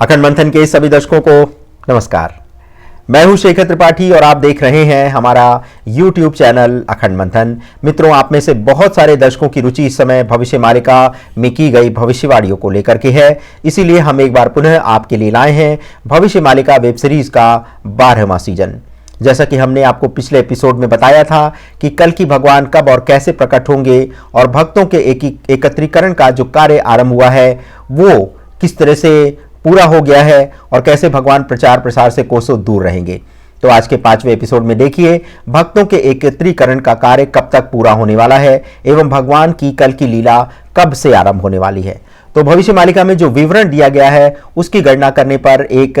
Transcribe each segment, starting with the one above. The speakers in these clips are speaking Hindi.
अखंड मंथन के सभी दर्शकों को नमस्कार। मैं हूं शेखर त्रिपाठी और आप देख रहे हैं हमारा YouTube चैनल अखंड मंथन। मित्रों, आप में से बहुत सारे दर्शकों की रुचि इस समय भविष्य मालिका में की गई भविष्यवाणियों को लेकर के है, इसीलिए हम एक बार पुनः आपके लिए लाए हैं भविष्य मालिका वेब सीरीज का 12वां सीजन। जैसा कि हमने आपको पिछले एपिसोड में बताया था कि कल की भगवान कब और कैसे प्रकट होंगे और भक्तों के एकत्रीकरण का जो कार्य आरंभ हुआ है वो किस तरह से पूरा हो गया है और कैसे भगवान प्रचार प्रसार से कोसों दूर रहेंगे। तो आज के 5वें एपिसोड में देखिए भक्तों के एकत्रीकरण का कार्य कब तक पूरा होने वाला है एवं भगवान की कल की लीला कब से आरंभ होने वाली है। तो भविष्य मालिका में जो विवरण दिया गया है उसकी गणना करने पर एक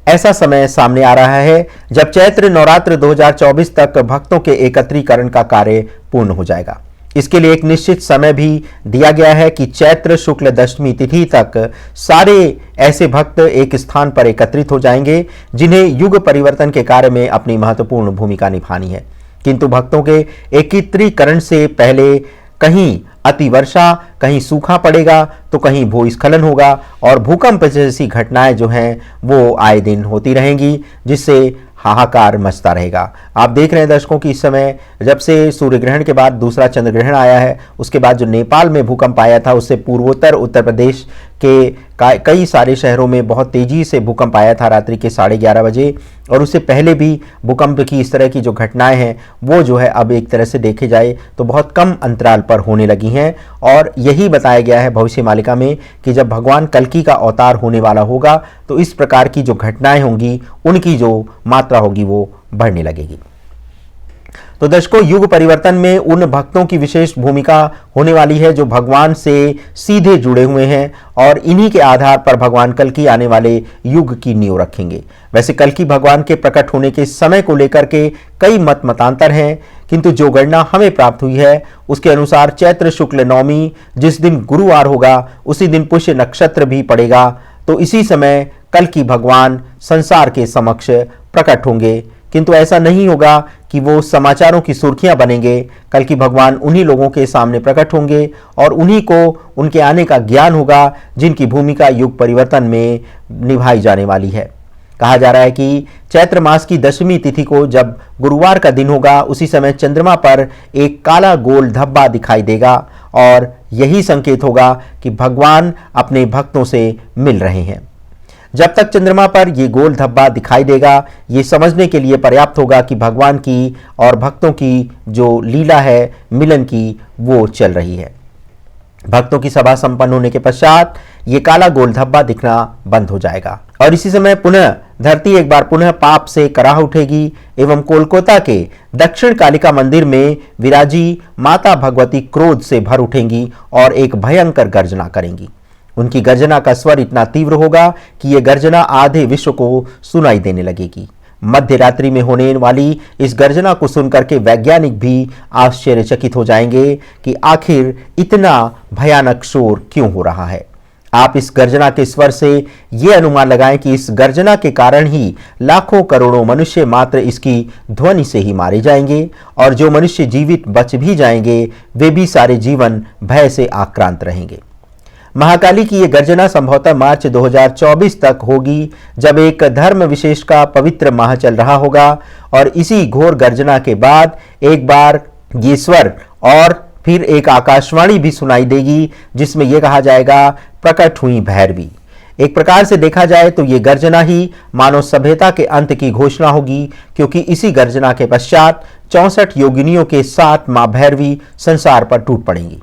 ऐसा समय सामने आ रहा है जब चैत्र नवरात्र 2024 तक भक्तों के एकत्रीकरण का कार्य पूर्ण हो जाएगा। इसके लिए एक निश्चित समय भी दिया गया है कि चैत्र शुक्ल दशमी तिथि तक सारे ऐसे भक्त एक स्थान पर एकत्रित हो जाएंगे जिन्हें युग परिवर्तन के कार्य में अपनी महत्वपूर्ण भूमिका निभानी है। किंतु भक्तों के एकत्रीकरण से पहले कहीं अतिवर्षा, कहीं सूखा पड़ेगा तो कहीं भूस्खलन होगा और भूकंप जैसी घटनाएं जो हैं वो आए दिन होती रहेंगी, जिससे हाहाकार मचता रहेगा। आप देख रहे हैं दर्शकों की इस समय जब से सूर्य ग्रहण के बाद दूसरा चंद्र ग्रहण आया है, उसके बाद जो नेपाल में भूकंप आया था उससे पूर्वोत्तर उत्तर प्रदेश के कई सारे शहरों में बहुत तेजी से भूकंप आया था रात्रि के 11:30 बजे, और उससे पहले भी भूकंप की इस तरह की जो घटनाएं हैं वो जो है अब एक तरह से देखे जाए तो बहुत कम अंतराल पर होने लगी हैं। और यही बताया गया है भविष्य मालिका में कि जब भगवान कल्कि का अवतार होने वाला होगा तो इस प्रकार की जो घटनाएं होंगी उनकी जो मात्रा होगी वो बढ़ने लगेगी। तो दर्शकों, युग परिवर्तन में उन भक्तों की विशेष भूमिका होने वाली है जो भगवान से सीधे जुड़े हुए हैं और इन्हीं के आधार पर भगवान कल्कि आने वाले युग की नींव रखेंगे। वैसे कल्कि भगवान के प्रकट होने के समय को लेकर के कई मतांतर हैं, किंतु जो गणना हमें प्राप्त हुई है उसके अनुसार चैत्र शुक्ल नवमी जिस दिन गुरुवार होगा उसी दिन पुष्य नक्षत्र भी पड़ेगा, तो इसी समय कल्कि भगवान संसार के समक्ष प्रकट होंगे। किंतु ऐसा नहीं होगा कि वो समाचारों की सुर्खियां बनेंगे। कल्कि भगवान उन्हीं लोगों के सामने प्रकट होंगे और उन्हीं को उनके आने का ज्ञान होगा जिनकी भूमिका युग परिवर्तन में निभाई जाने वाली है। कहा जा रहा है कि चैत्र मास की दशमी तिथि को जब गुरुवार का दिन होगा उसी समय चंद्रमा पर एक काला गोल धब्बा दिखाई देगा और यही संकेत होगा कि भगवान अपने भक्तों से मिल रहे हैं। जब तक चंद्रमा पर ये गोल धब्बा दिखाई देगा ये समझने के लिए पर्याप्त होगा कि भगवान की और भक्तों की जो लीला है मिलन की वो चल रही है। भक्तों की सभा संपन्न होने के पश्चात ये काला गोल धब्बा दिखना बंद हो जाएगा और इसी समय पुनः धरती एक बार पुनः पाप से कराह उठेगी एवं कोलकाता के दक्षिण कालिका मंदिर में विराजी माता भगवती क्रोध से भर उठेंगी और एक भयंकर गर्जना करेंगी। उनकी गर्जना का स्वर इतना तीव्र होगा कि यह गर्जना आधे विश्व को सुनाई देने लगेगी। मध्य रात्रि में होने वाली इस गर्जना को सुनकर के वैज्ञानिक भी आश्चर्यचकित हो जाएंगे कि आखिर इतना भयानक शोर क्यों हो रहा है। आप इस गर्जना के स्वर से यह अनुमान लगाएं कि इस गर्जना के कारण ही लाखों करोड़ों मनुष्य मात्र इसकी ध्वनि से ही मारे जाएंगे और जो मनुष्य जीवित बच भी जाएंगे वे भी सारे जीवन भय से आक्रांत रहेंगे। महाकाली की यह गर्जना संभवतः मार्च 2024 तक होगी जब एक धर्म विशेष का पवित्र माह चल रहा होगा और इसी घोर गर्जना के बाद एक बार ये स्वर और फिर एक आकाशवाणी भी सुनाई देगी जिसमें यह कहा जाएगा प्रकट हुई भैरवी। एक प्रकार से देखा जाए तो ये गर्जना ही मानव सभ्यता के अंत की घोषणा होगी, क्योंकि इसी गर्जना के पश्चात 64 योगिनियों के 7 मां भैरवी संसार पर टूट पड़ेंगी।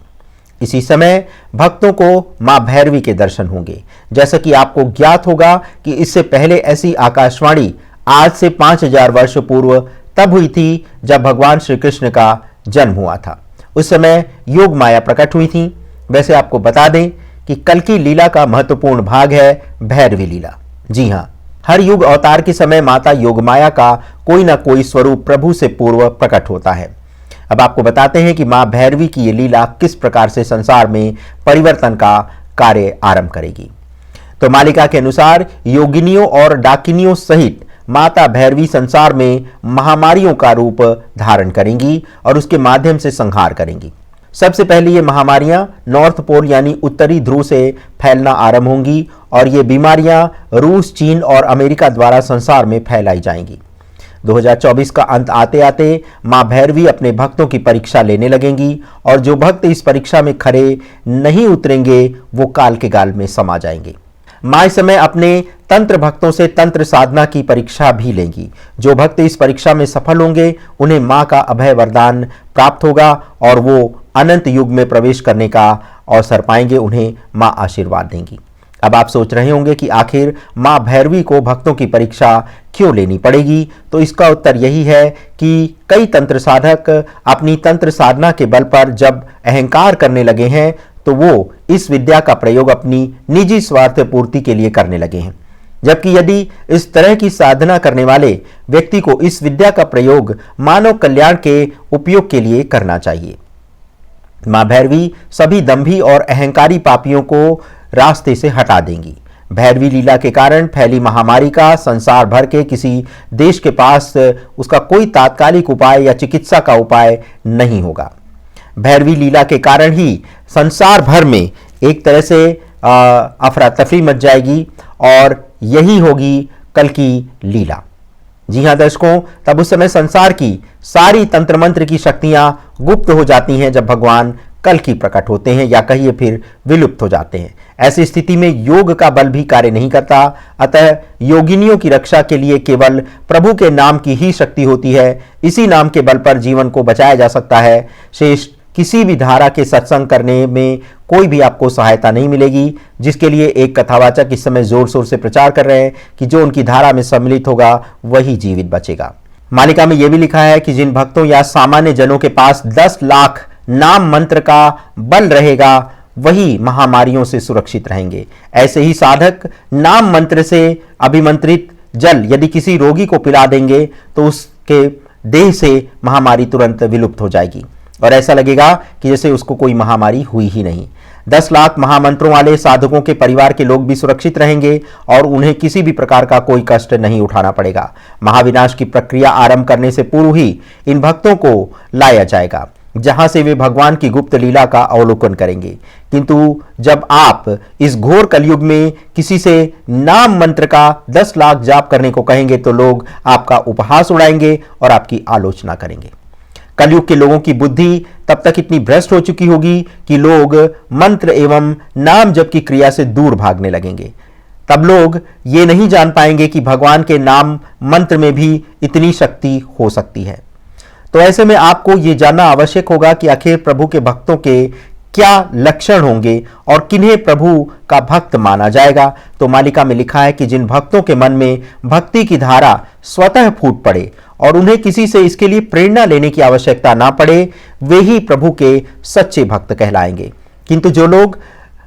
इसी समय भक्तों को मां भैरवी के दर्शन होंगे। जैसा कि आपको ज्ञात होगा कि इससे पहले ऐसी आकाशवाणी आज से 5000 वर्ष पूर्व तब हुई थी जब भगवान श्री कृष्ण का जन्म हुआ था। उस समय योग माया प्रकट हुई थी। वैसे आपको बता दें कि कल्कि लीला का महत्वपूर्ण भाग है भैरवी लीला। जी हां, हर युग अवतार के समय माता योग माया का कोई ना कोई स्वरूप प्रभु से पूर्व प्रकट होता है। अब आपको बताते हैं कि मां भैरवी की ये लीला किस प्रकार से संसार में परिवर्तन का कार्य आरंभ करेगी। तो मालिका के अनुसार योगिनियों और डाकिनियों सहित माता भैरवी संसार में महामारियों का रूप धारण करेंगी और उसके माध्यम से संहार करेंगी। सबसे पहले ये महामारियां नॉर्थ पोल यानी उत्तरी ध्रुव से फैलना आरंभ होंगी और ये बीमारियां रूस, चीन और अमेरिका द्वारा संसार में फैलाई जाएंगी। 2024 का अंत आते आते मां भैरवी अपने भक्तों की परीक्षा लेने लगेंगी और जो भक्त इस परीक्षा में खरे नहीं उतरेंगे वो काल के गाल में समा जाएंगे। मां इस समय अपने तंत्र भक्तों से तंत्र साधना की परीक्षा भी लेंगी। जो भक्त इस परीक्षा में सफल होंगे उन्हें मां का अभय वरदान प्राप्त होगा और वो अनंत युग में प्रवेश करने का अवसर पाएंगे। उन्हें मां आशीर्वाद देंगी। अब आप सोच रहे होंगे कि आखिर मां भैरवी को भक्तों की परीक्षा क्यों लेनी पड़ेगी, तो इसका उत्तर यही है कि कई तंत्र साधक अपनी तंत्र साधना के बल पर जब अहंकार करने लगे हैं तो वो इस विद्या का प्रयोग अपनी निजी स्वार्थ पूर्ति के लिए करने लगे हैं। जबकि यदि इस तरह की साधना करने वाले व्यक्ति को इस विद्या का प्रयोग मानव कल्याण के उपयोग के लिए करना चाहिए। मां भैरवी सभी दंभी और अहंकारी पापियों को रास्ते से हटा देंगी। भैरवी लीला के कारण फैली महामारी का संसार भर के किसी देश के पास उसका कोई तात्कालिक उपाय या चिकित्सा का उपाय नहीं होगा। भैरवी लीला के कारण ही संसार भर में एक तरह से अफरा तफरी मच जाएगी और यही होगी कल की लीला। जी हां दर्शकों, तब उस समय संसार की सारी तंत्र मंत्र की शक्तियां गुप्त हो जाती हैं जब भगवान कल की प्रकट होते हैं या कहिए फिर विलुप्त हो जाते हैं। ऐसी स्थिति में योग का बल भी कार्य नहीं करता। अतः योगिनियों की रक्षा के लिए केवल प्रभु के नाम की ही शक्ति होती है। इसी नाम के बल पर जीवन को बचाया जा सकता है। शेष किसी भी धारा के सत्संग करने में कोई भी आपको सहायता नहीं मिलेगी, जिसके लिए एक कथावाचक इस समय जोर शोर से प्रचार कर रहे हैं कि जो उनकी धारा में सम्मिलित होगा वही जीवित बचेगा। मालिका में यह भी लिखा है कि जिन भक्तों या सामान्य जनों के पास 10 लाख नाम मंत्र का बल रहेगा वही महामारियों से सुरक्षित रहेंगे। ऐसे ही साधक नाम मंत्र से अभिमंत्रित जल यदि किसी रोगी को पिला देंगे तो उसके देह से महामारी तुरंत विलुप्त हो जाएगी और ऐसा लगेगा कि जैसे उसको कोई महामारी हुई ही नहीं। 10 लाख महामंत्रों वाले साधकों के परिवार के लोग भी सुरक्षित रहेंगे और उन्हें किसी भी प्रकार का कोई कष्ट नहीं उठाना पड़ेगा। महाविनाश की प्रक्रिया आरंभ करने से पूर्व ही इन भक्तों को लाया जाएगा, जहां से वे भगवान की गुप्त लीला का अवलोकन करेंगे। किंतु जब आप इस घोर कलयुग में किसी से नाम मंत्र का 10 लाख जाप करने को कहेंगे तो लोग आपका उपहास उड़ाएंगे और आपकी आलोचना करेंगे। कलयुग के लोगों की बुद्धि तब तक इतनी भ्रष्ट हो चुकी होगी कि लोग मंत्र एवं नाम जप की क्रिया से दूर भागने लगेंगे। तब लोग ये नहीं जान पाएंगे कि भगवान के नाम मंत्र में भी इतनी शक्ति हो सकती है। तो ऐसे में आपको ये जानना आवश्यक होगा कि आखिर प्रभु के भक्तों के क्या लक्षण होंगे और किन्हें प्रभु का भक्त माना जाएगा। तो मालिका में लिखा है कि जिन भक्तों के मन में भक्ति की धारा स्वतः फूट पड़े और उन्हें किसी से इसके लिए प्रेरणा लेने की आवश्यकता ना पड़े, वे ही प्रभु के सच्चे भक्त कहलाएंगे। किंतु जो लोग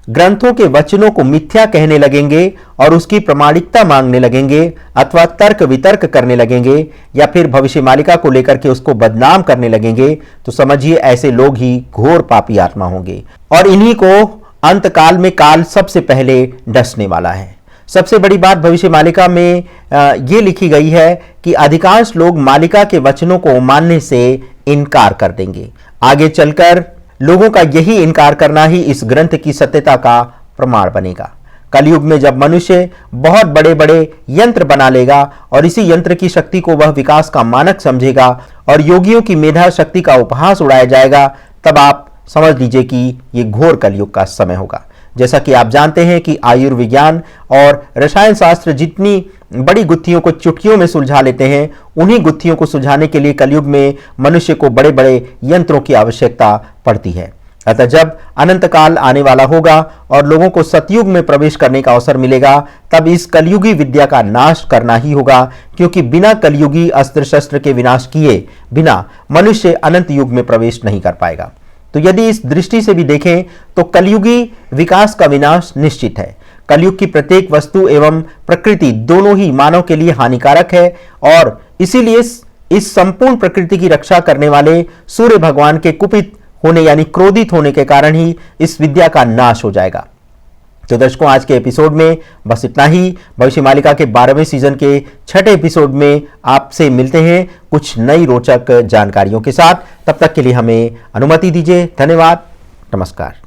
ग्रंथों के वचनों को मिथ्या कहने लगेंगे और उसकी प्रमाणिकता मांगने लगेंगे अथवा तर्क वितर्क करने लगेंगे या फिर भविष्य मालिका को लेकर के उसको बदनाम करने लगेंगे, तो समझिए ऐसे लोग ही घोर पापी आत्मा होंगे और इन्हीं को अंत काल में काल सबसे पहले डसने वाला है। सबसे बड़ी बात भविष्य मालिका में ये लिखी गई है कि अधिकांश लोग मालिका के वचनों को मानने से इनकार कर देंगे। आगे चलकर लोगों का यही इनकार करना ही इस ग्रंथ की सत्यता का प्रमाण बनेगा। कलयुग में जब मनुष्य बहुत बड़े बड़े यंत्र बना लेगा और इसी यंत्र की शक्ति को वह विकास का मानक समझेगा और योगियों की मेधा शक्ति का उपहास उड़ाया जाएगा, तब आप समझ लीजिए कि ये घोर कलयुग का समय होगा। जैसा कि आप जानते हैं कि आयुर्विज्ञान और रसायन शास्त्र जितनी बड़ी गुत्थियों को चुटकियों में सुलझा लेते हैं, उन्हीं गुत्थियों को सुलझाने के लिए कलयुग में मनुष्य को बड़े बड़े यंत्रों की आवश्यकता पड़ती है। अतः जब अनंत काल आने वाला होगा और लोगों को सतयुग में प्रवेश करने का अवसर मिलेगा, तब इस कलयुगी विद्या का नाश करना ही होगा, क्योंकि बिना कलयुगी अस्त्र शस्त्र के विनाश किए बिना मनुष्य अनंत युग में प्रवेश नहीं कर पाएगा। तो यदि इस दृष्टि से भी देखें तो कलयुगी विकास का विनाश निश्चित है। कलयुग की प्रत्येक वस्तु एवं प्रकृति दोनों ही मानव के लिए हानिकारक है और इसीलिए इस संपूर्ण प्रकृति की रक्षा करने वाले सूर्य भगवान के कुपित होने यानी क्रोधित होने के कारण ही इस विद्या का नाश हो जाएगा। तो दर्शकों, आज के एपिसोड में बस इतना ही। भविष्य मालिका के 12वें सीजन के 6ठे एपिसोड में आपसे मिलते हैं कुछ नई रोचक जानकारियों के साथ। तब तक के लिए हमें अनुमति दीजिए। धन्यवाद। नमस्कार।